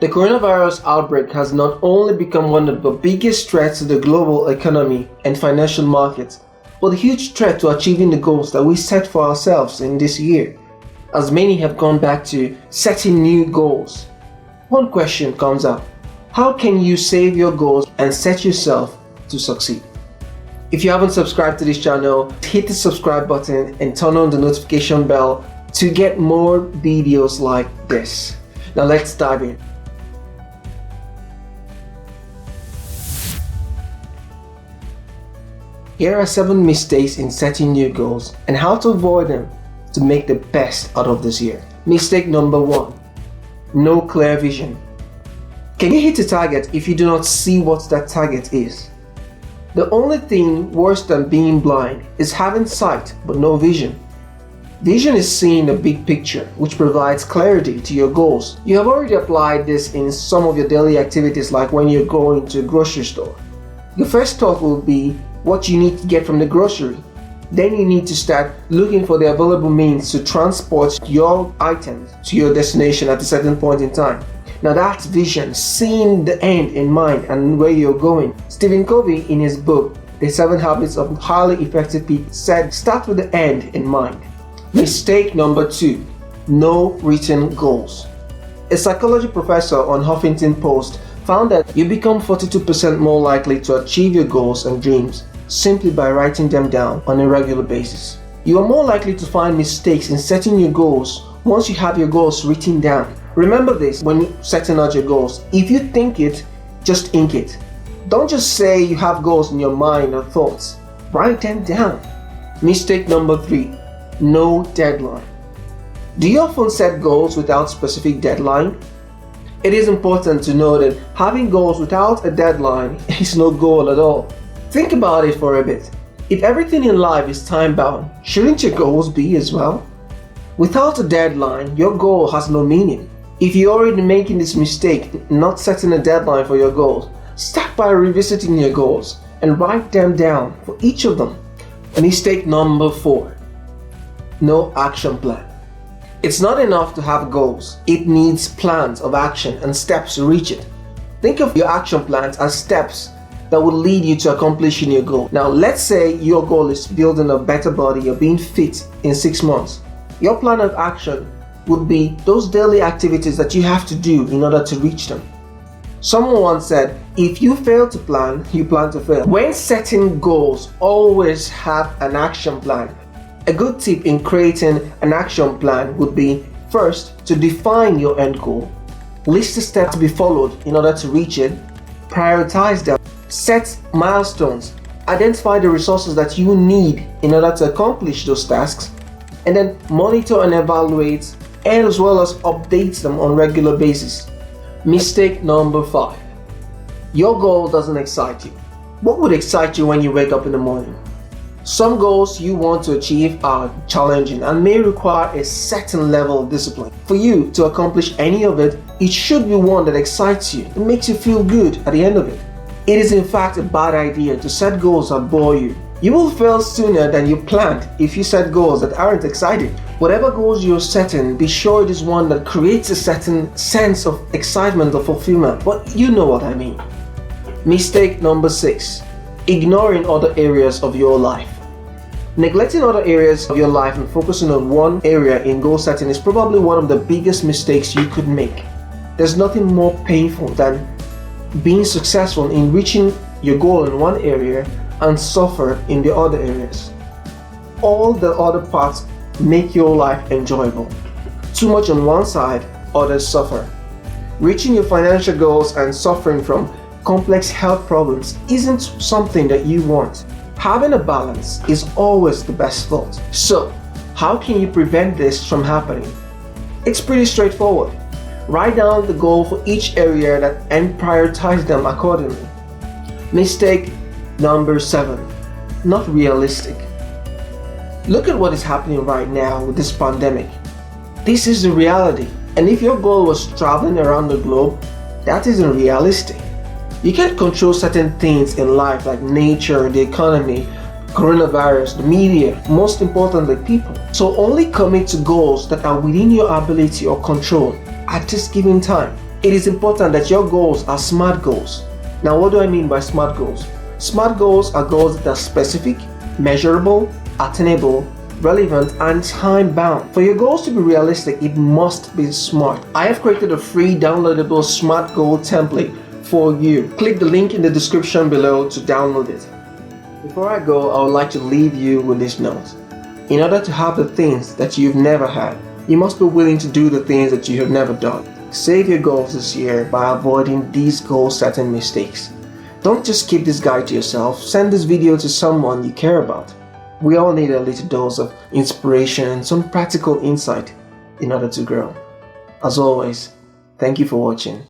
The coronavirus outbreak has not only become one of the biggest threats to the global economy and financial markets, but a huge threat to achieving the goals that we set for ourselves in this year, as many have gone back to setting new goals. One question comes up: how can you save your goals and set yourself to succeed? If you haven't subscribed to this channel, hit the subscribe button and turn on the notification bell to get more videos like this. Now let's dive in. Here are 7 mistakes in setting new goals and how to avoid them to make the best out of this year. Mistake number 1: no clear vision. Can you hit a target if you do not see what that target is? The only thing worse than being blind is having sight but no vision. Vision is seeing the big picture, which provides clarity to your goals. You have already applied this in some of your daily activities, like when you're going to a grocery store. Your first thought will be what you need to get from the grocery. Then you need to start looking for the available means to transport your items to your destination at a certain point in time. Now that's vision, seeing the end in mind and where you're going. Stephen Covey, in his book, The 7 Habits of Highly Effective People, said start with the end in mind. Mistake number 2: no written goals. A psychology professor on Huffington Post found that you become 42% more likely to achieve your goals and dreams simply by writing them down on a regular basis. You are more likely to find mistakes in setting your goals once you have your goals written down. Remember this when setting out your goals: if you think it, just ink it. Don't just say you have goals in your mind or thoughts. Write them down. Mistake number 3: no deadline. Do you often set goals without specific deadline? It is important to know that having goals without a deadline is no goal at all. Think about it for a bit. If everything in life is time-bound, shouldn't your goals be as well? Without a deadline, your goal has no meaning. If you're already making this mistake, not setting a deadline for your goals, start by revisiting your goals and write them down for each of them. Mistake number 4: no action plan. It's not enough to have goals. It needs plans of action and steps to reach it. Think of your action plans as steps that will lead you to accomplishing your goal. Now, let's say your goal is building a better body or being fit in 6 months. Your plan of action would be those daily activities that you have to do in order to reach them. Someone once said, if you fail to plan, you plan to fail. When setting goals, always have an action plan. A good tip in creating an action plan would be, first, to define your end goal. List the steps to be followed in order to reach it. Prioritize them. Set milestones. Identify the resources that you need in order to accomplish those tasks. And then monitor and evaluate, and as well as update them on a regular basis. Mistake number 5: your goal doesn't excite you. What would excite you when you wake up in the morning? Some goals you want to achieve are challenging and may require a certain level of discipline. For you to accomplish any of it, it should be one that excites you and makes you feel good at the end of it. It is in fact a bad idea to set goals that bore you. You will fail sooner than you planned if you set goals that aren't exciting. Whatever goals you're setting, be sure it is one that creates a certain sense of excitement or fulfillment, but you know what I mean. Mistake number 6: ignoring other areas of your life. Neglecting other areas of your life and focusing on one area in goal setting is probably one of the biggest mistakes you could make. There's nothing more painful than being successful in reaching your goal in one area and suffer in the other areas. All the other parts make your life enjoyable. Too much on one side, others suffer. Reaching your financial goals and suffering from complex health problems isn't something that you want. Having a balance is always the best thought. So, how can you prevent this from happening? It's pretty straightforward. Write down the goal for each area and prioritize them accordingly. Mistake number 7: not realistic. Look at what is happening right now with this pandemic. This is the reality. And if your goal was traveling around the globe, that isn't realistic. You can't control certain things in life like nature, the economy, coronavirus, the media, most importantly people. So only commit to goals that are within your ability or control at this given time. It is important that your goals are SMART goals. Now, what do I mean by SMART goals? SMART goals are goals that are specific, measurable, attainable, relevant, and time-bound. For your goals to be realistic, it must be SMART. I have created a free downloadable SMART goal template for you. Click the link in the description below to download it. Before I go, I would like to leave you with this note. In order to have the things that you've never had, you must be willing to do the things that you have never done. Save your goals this year by avoiding these goal-setting mistakes. Don't just keep this guide to yourself, send this video to someone you care about. We all need a little dose of inspiration and some practical insight in order to grow. As always, thank you for watching.